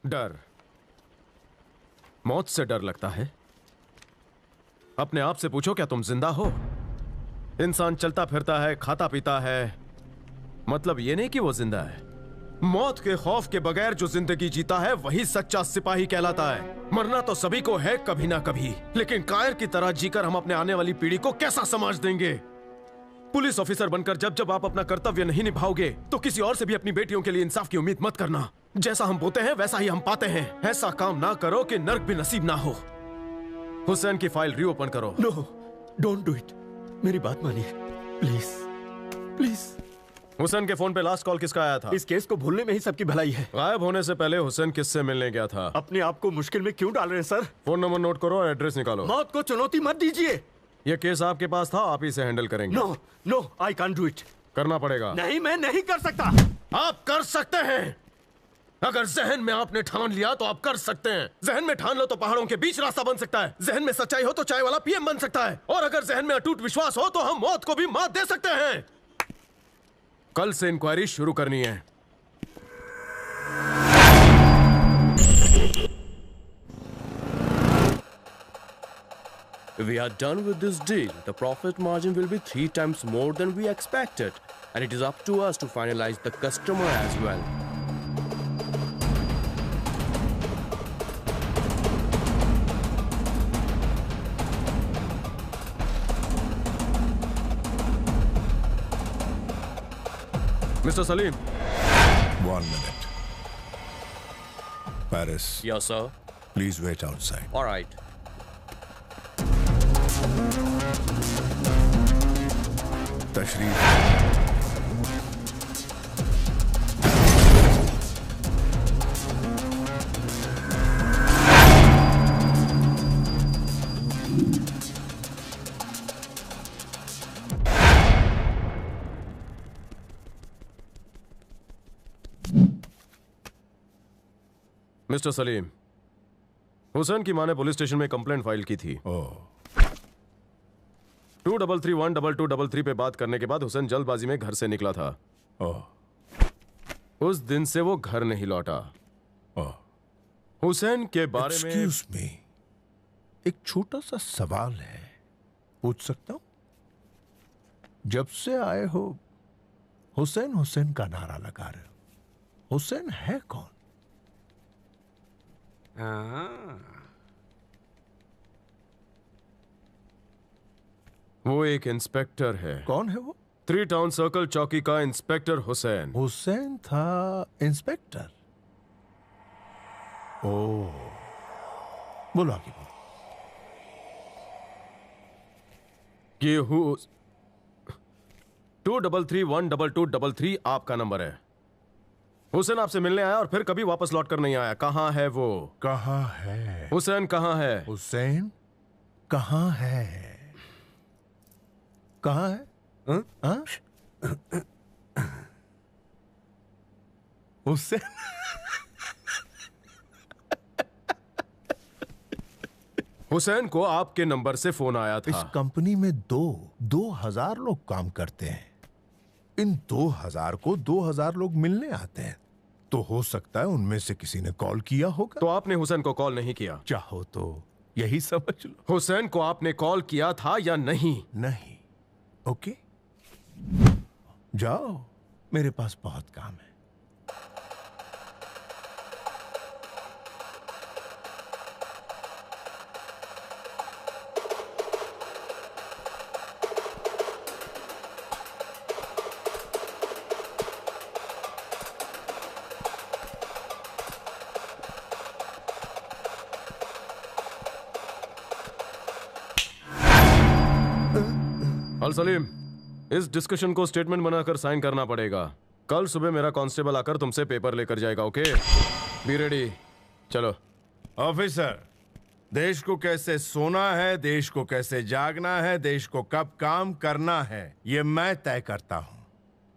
डर, मौत से डर लगता है? अपने आप से पूछो, क्या तुम जिंदा हो? इंसान चलता फिरता है, खाता पीता है, मतलब ये नहीं कि वो जिंदा है। मौत के खौफ के बगैर जो जिंदगी जीता है वही सच्चा सिपाही कहलाता है। मरना तो सभी को है कभी ना कभी, लेकिन कायर की तरह जीकर हम अपने आने वाली पीढ़ी को कैसा समाज देंगे? पुलिस ऑफिसर बनकर जब जब आप अपना कर्तव्य नहीं निभाओगे तो किसी और से भी अपनी बेटियों के लिए इंसाफ की उम्मीद मत करना। जैसा हम बोते हैं वैसा ही हम पाते हैं। ऐसा काम ना करो कि नर्क भी नसीब ना हो। हुसैन की फाइल रीओपन करो। No, don't do it. मेरी बात मानिए प्लीज, प्लीज। हुसैन के फोन पे लास्ट कॉल किसका आया था? इस केस को भूलने में ही सबकी भलाई है। गायब होने से पहले हुसैन किससे मिलने गया था? अपने आप को मुश्किल में क्यों डाल रहे हैं सर? फोन नंबर नोट करो और एड्रेस निकालो। मौत को चुनौती मत दीजिए। ये केस आपके पास था, आप ही से हैंडल करेंगे। No no, I can't do it. करना पड़ेगा। नहीं, मैं नहीं कर सकता। आप कर सकते हैं। अगर जहन में आपने ठान लिया तो आप कर सकते हैं। जहन में ठान लो तो पहाड़ों के बीच रास्ता बन सकता है। जहन में सच्चाई हो तो चाय वाला पीएम बन सकता है। और अगर जहन में अटूट विश्वास हो तो हम मौत को भी मात दे सकते हैं। कल से इंक्वायरी शुरू करनी है। We are done with this deal. The profit margin will be 3 times more than we expected, and it is up to us to finalize the customer as well. Mr. Salim. 1 minute. Paris, Yes, sir. please wait outside. All right. तशरीफ। Mister Salim, Hussain की मां ने police station में complaint file की थी। 233-12233 पे बात करने के बाद हुसैन जल्दबाजी में घर से निकला था। उस दिन से वो घर नहीं लौटा। हुसैन के बारे में एक्सक्यूज मी, एक छोटा सा सवाल है, पूछ सकता हूं? जब से आए हो हुसैन हुसैन का नारा लगा रहे हो, हुसैन है कौन? वो एक इंस्पेक्टर है। कौन है वो? 3 टाउन सर्कल चौकी का इंस्पेक्टर हुसैन। हुसैन था इंस्पेक्टर? ओ, बोलो आगे बोलो। ये 233-12233 आपका नंबर है। हुसैन आपसे मिलने आया और फिर कभी वापस लौट कर नहीं आया। कहाँ है वो? कहाँ है हुसैन? कहाँ है हुसैन? कहाँ है? कहाँ है? हाँ? हुसैन? हुसैन को आपके नंबर से फोन आया था। इस कंपनी में 2,000 लोग काम करते हैं। इन 2,000 को 2,000 लोग मिलने आते हैं, तो हो सकता है उनमें से किसी ने कॉल किया होगा। तो आपने हुसैन को कॉल नहीं किया? चाहो तो यही समझ लो। हुसैन को आपने कॉल किया था या नहीं? नहीं। ओके, जाओ, मेरे पास बहुत काम है। अल सलीम, इस डिस्कशन को स्टेटमेंट बनाकर साइन करना पड़ेगा। कल सुबह मेरा कांस्टेबल आकर तुमसे पेपर लेकर जाएगा। Okay, be ready. चलो। ऑफिसर, देश को कैसे सोना है, देश को कैसे जागना है, देश को कब काम करना है, ये मैं तय करता हूं।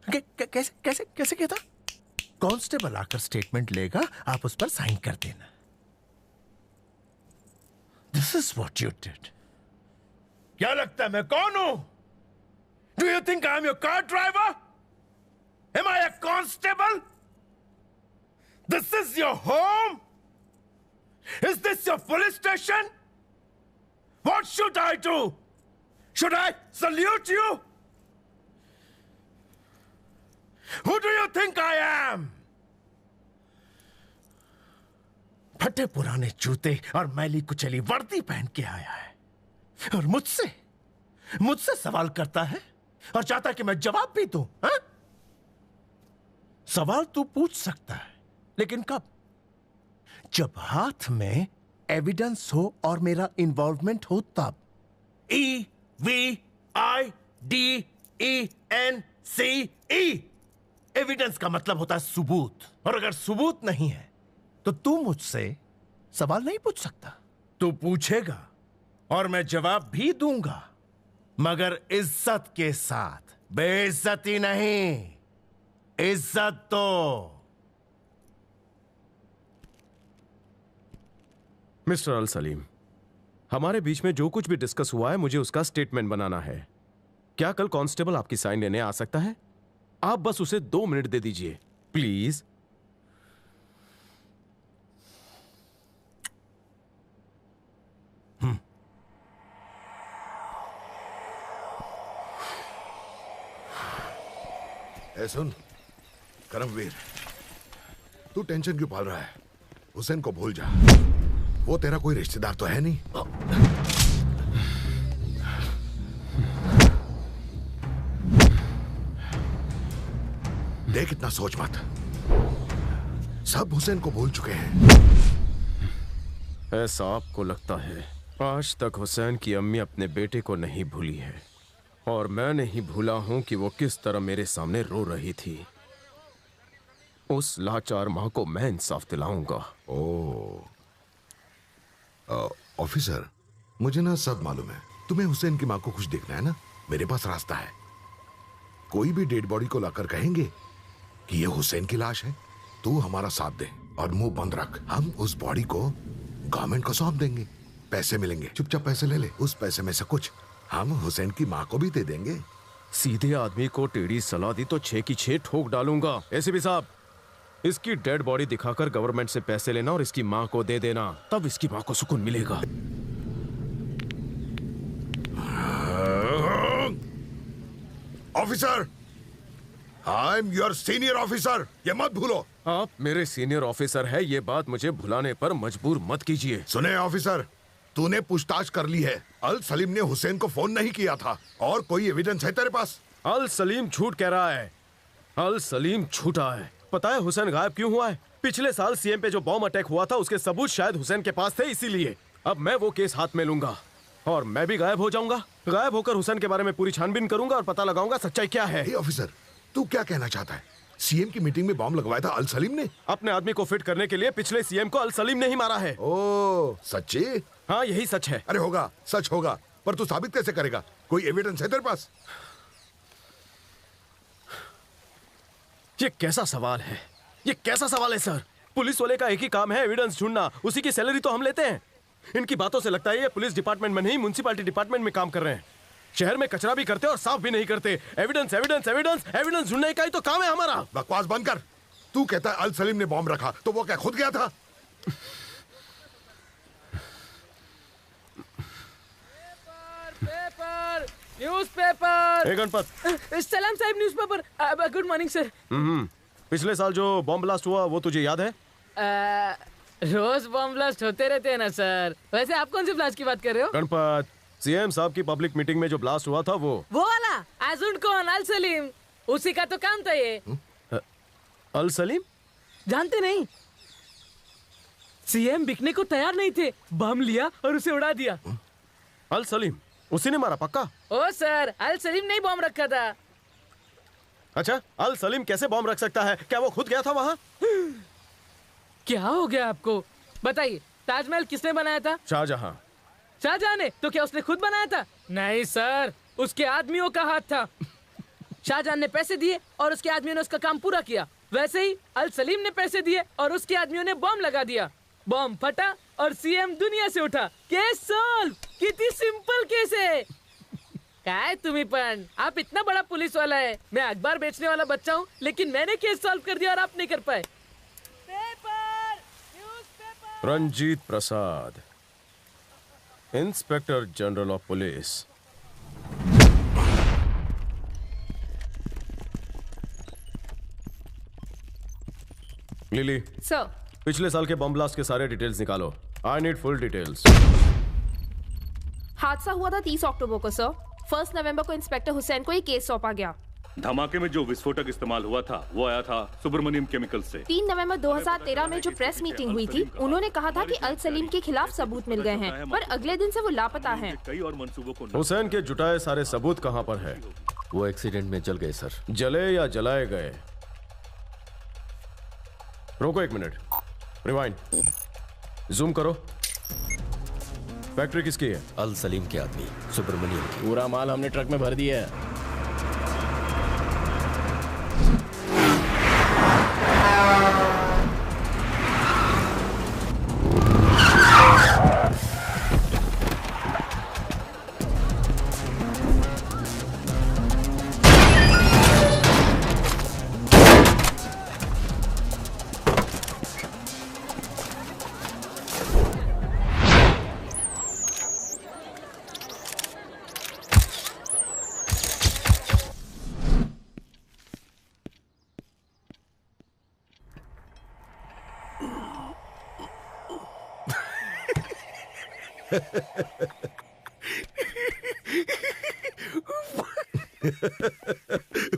कैसे कैसे कैसे कहता? कांस्टेबल आकर स्टेटमेंट लेगा, आप उस पर साइन कर देना। This is what you did. क्या लगता है मैं कौन हूं? Do you think I am your car driver? Am I a constable? This is your home? question? What should I do? Should I salute you? Who do you think I am? फटे पुराने जूते और मैली कुचली वर्दी पहन के आया है और मुझसे सवाल करता है और चाहता कि मैं जवाब भी दूं, हाँ? सवाल तू पूछ सकता है, लेकिन कब? जब हाथ में एविडेंस हो और मेरा इन्वॉल्वमेंट हो तब। EVIDENCE। एविडेंस का मतलब होता है सबूत, और अगर सबूत नहीं है तो तू मुझसे सवाल नहीं पूछ सकता। तू पूछेगा और मैं जवाब भी दूंगा, मगर इज्जत के साथ, बेइज्जती नहीं। इज्जत तो। मिस्टर अल सलीम, हमारे बीच में जो कुछ भी डिस्कस हुआ है मुझे उसका स्टेटमेंट बनाना है। क्या कल कांस्टेबल आपकी साइन लेने आ सकता है? आप बस उसे 2 मिनट दे दीजिए प्लीज। ए सुन करमवीर, तू टेंशन क्यों पाल रहा है? हुसैन को भूल जा, वो तेरा कोई रिश्तेदार तो है नहीं। देख, इतना सोच मत, सब हुसैन को भूल चुके हैं। ऐसा आपको लगता है? आज तक हुसैन की अम्मी अपने बेटे को नहीं भूली है, और मैं नहीं भूला हूं कि वो किस तरह मेरे सामने रो रही थी। उस लाचार मां को मैं इंसाफ दिलाऊंगा। ऑफिसर, मुझे ना सब मालूम है। तुम्हें हुसैन की मां को खुश देखना है ना? मेरे पास रास्ता है। कोई भी डेड बॉडी को लाकर कहेंगे कि ये हुसैन की लाश है, तू हमारा साथ दे और मुंह बंद रख। हम उस बॉडी को गवर्नमेंट को सौंप देंगे, पैसे मिलेंगे, चुपचाप पैसे ले ले। उस पैसे में से कुछ हम हुसैन की मां को भी दे देंगे। सीधे आदमी को टेढ़ी सलाह दी तो 6 की 6 ठोक डालूंगा। एसीपी साहब, इसकी डेड बॉडी दिखाकर गवर्नमेंट से पैसे लेना और इसकी मां को दे देना, तब इसकी मां को सुकून मिलेगा। Officer, I am your senior officer, ये मत भूलो। आप मेरे सीनियर ऑफिसर हैं, ये बात मुझे भुलाने पर मजबूर मत कीजिए। सुने ऑफिसर, तूने पूछताछ कर ली है। अल सलीम ने हुसैन को फोन नहीं किया था, और कोई एविडेंस है तेरे पास? अल सलीम झूठ कह रहा है। अल सलीम झूठा है। पता है हुसैन गायब क्यों हुआ है? पिछले साल सीएम पे जो बॉम्ब अटैक हुआ था उसके सबूत शायद हुसैन के पास थे, इसीलिए अब मैं वो केस हाथ में लूंगा और मैं भी गायब हो जाऊंगा। गायब होकर हुसैन के बारे में पूरी छानबीन करूंगा और पता लगाऊंगा सच्चाई क्या है। ऑफिसर, तू क्या कहना चाहता है? सीएम की मीटिंग में बॉम्ब लगवाया था अल सलीम ने? अपने आदमी को फिट करने के लिए पिछले सीएम को अल सलीम ने ही मारा है। ओ, सच्ची? हाँ, यही सच है। अरे होगा, सच होगा, पर तू साबित कैसे करेगा? कोई एविडेंस है तेरे पास? ये कैसा सवाल है? ये कैसा सवाल है सर? पुलिस वाले का एक ही काम है, एविडेंस ढूंढना। उसी की सैलरी तो हम लेते हैं। इनकी बातों से लगता है ये पुलिस डिपार्टमेंट में नहीं, म्युनिसिपैलिटी डिपार्टमेंट में काम कर रहे हैं। शहर में कचरा भी करते और साफ भी नहीं करते। एविडेंस एविडेंस एविडेंस एविडेंस ढूंढने का ही तो काम है हमारा। बकवास बंद कर। तू कहता है अल सलीम ने बॉम्ब रखा, तो वो क्या खुद गया था? Paper, newspaper. गणपत, सलाम साहब, न्यूज़पेपर। Good morning sir. पिछले साल जो बॉम्ब ब्लास्ट हुआ वो तुझे याद है? रोज बॉम्ब ब्लास्ट होते रहते हैं ना सर। वैसे आप कौन से ब्लास्ट की बात कर रहे हो? गणपत, सीएम साहब की पब्लिक मीटिंग में जो ब्लास्ट हुआ था वो वाला। आजुन कौन? अल सलीम, उसी का तो काम था ये। अल सलीम जानते नहीं? सीएम बिकने को तैयार नहीं थे, बम लिया और उसे उड़ा दिया। अल सलीम उसी ने मारा पक्का? ओ सर, अल सलीम ने ही बॉम्ब रखा था। अच्छा, अल सलीम कैसे बॉम्ब रख सकता है? क्या वो खुद गया था वहाँ? क्या हो गया आपको? बताइए, ताजमहल किसने बनाया था? शाहजहां। शाहजहां ने? तो क्या उसने खुद बनाया था? नहीं सर, उसके आदमियों का हाथ था। शाहजहां ने पैसे दिए और उसके आदमियों ने उसका काम पूरा किया। वैसे ही अल सलीम ने पैसे दिए और उसके आदमियों ने बॉम्ब लगा दिया। बॉम्ब फटा और सीएम दुनिया से उठा। Case solve. कितनी सिंपल केस है। काय तुम्ही पण, आप इतना बड़ा पुलिस वाला है, मैं अखबार बेचने वाला बच्चा हूँ, लेकिन मैंने केस सॉल्व कर दिया और आप नहीं कर पाए। Paper, newspaper. Ranjit Prasad, inspector general of police. Lily, sir, पिछले साल के बम ब्लास्ट के सारे डिटेल्स निकालो। I need full details. हादसा हुआ था 30 अक्टूबर को सर। 1 नवंबर को इंस्पेक्टर हुसैन को ये केस सौंपा गया। धमाके में जो विस्फोटक इस्तेमाल हुआ था वो आया था सुब्रमण्यम केमिकल से। 3 नवंबर 2013 में जो प्रेस मीटिंग हुई थी, उन्होंने कहा था कि अल सलीम के खिलाफ सबूत मिल गए हैं, पर अगले दिन से वो लापता हैं। कई और मंसूबों को हुसैन के जुटाए सारे सबूत कहां पर है? वो एक्सीडेंट में जल गए सर। जले या जलाए गए? रोको 1 मिनट, रिवाइंड, जूम करो। फैक्ट्री किसकी है? अल सलीम के आदमी सुब्रमण्यम की। पूरा माल हमने ट्रक में भर दिया है।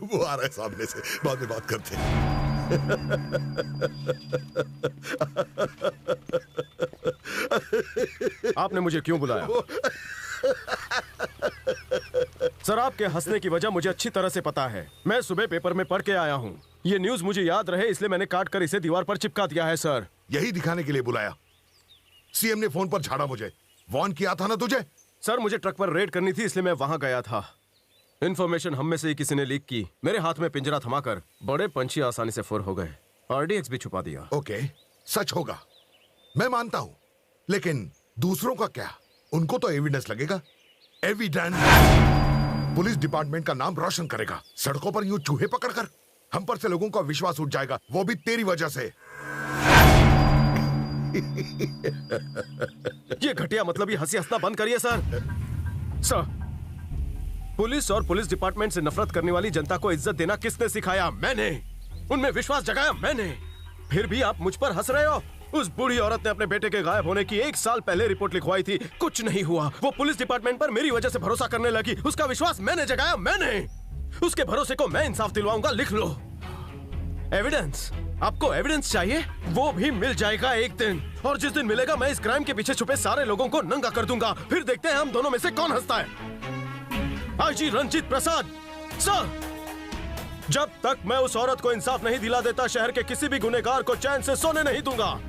वो आ रहा है सामने से, बाद में बात करते हैं। आपने मुझे क्यों बुलाया? सर, आपके हंसने की वजह मुझे अच्छी तरह से पता है। मैं सुबह पेपर में पढ़ के आया हूँ। ये न्यूज मुझे याद रहे इसलिए मैंने काट कर इसे दीवार पर चिपका दिया है सर। यही दिखाने के लिए बुलाया? सीएम ने फोन पर झाड़ा मुझे, वार्न किया था ना तुझे? सर, मुझे ट्रक पर रेड करनी थी इसलिए मैं वहां गया था। इन्फॉर्मेशन हम में से ही किसी ने लीक की। मेरे हाथ में पिंजरा थमाकर बड़े पंछी आसानी से फुर हो गए। आरडीएक्स भी छुपा दिया। ओके, सच होगा, मैं मानता हूं, लेकिन दूसरों का क्या? उनको तो एविडेंस लगेगा। एविडेंस पुलिस डिपार्टमेंट का नाम रोशन करेगा। सड़कों पर यूं चूहे पकड़कर हम पर से लोगों का विश्वास उठ जाएगा, वो भी तेरी वजह से। ये घटिया मतलब ये हंसी हंसना बंद करिए सर। सर, पुलिस और पुलिस डिपार्टमेंट से नफरत करने वाली जनता को इज्जत देना किसने सिखाया? मैंने। उनमें विश्वास जगाया मैंने। फिर भी आप मुझ पर हंस रहे हो। उस बूढ़ी औरत ने अपने बेटे के गायब होने की 1 साल पहले रिपोर्ट लिखवाई थी, कुछ नहीं हुआ। वो पुलिस डिपार्टमेंट पर मेरी वजह से भरोसा करने लगी। उसका विश्वास मैंने जगाया, मैंने। उसके भरोसे को मैं इंसाफ दिलवाऊंगा, लिख लो। एविडेंस, आपको एविडेंस चाहिए? वो भी मिल जाएगा एक दिन, और जिस दिन मिलेगा मैं इस क्राइम के पीछे छुपे सारे लोगों को नंगा कर दूंगा। फिर देखते हैं हम दोनों में से कौन हंसता है। आईजी रंजीत प्रसाद सर, जब तक मैं उस औरत को इंसाफ नहीं दिला देता, शहर के किसी भी गुनहगार को चैन से सोने नहीं दूंगा।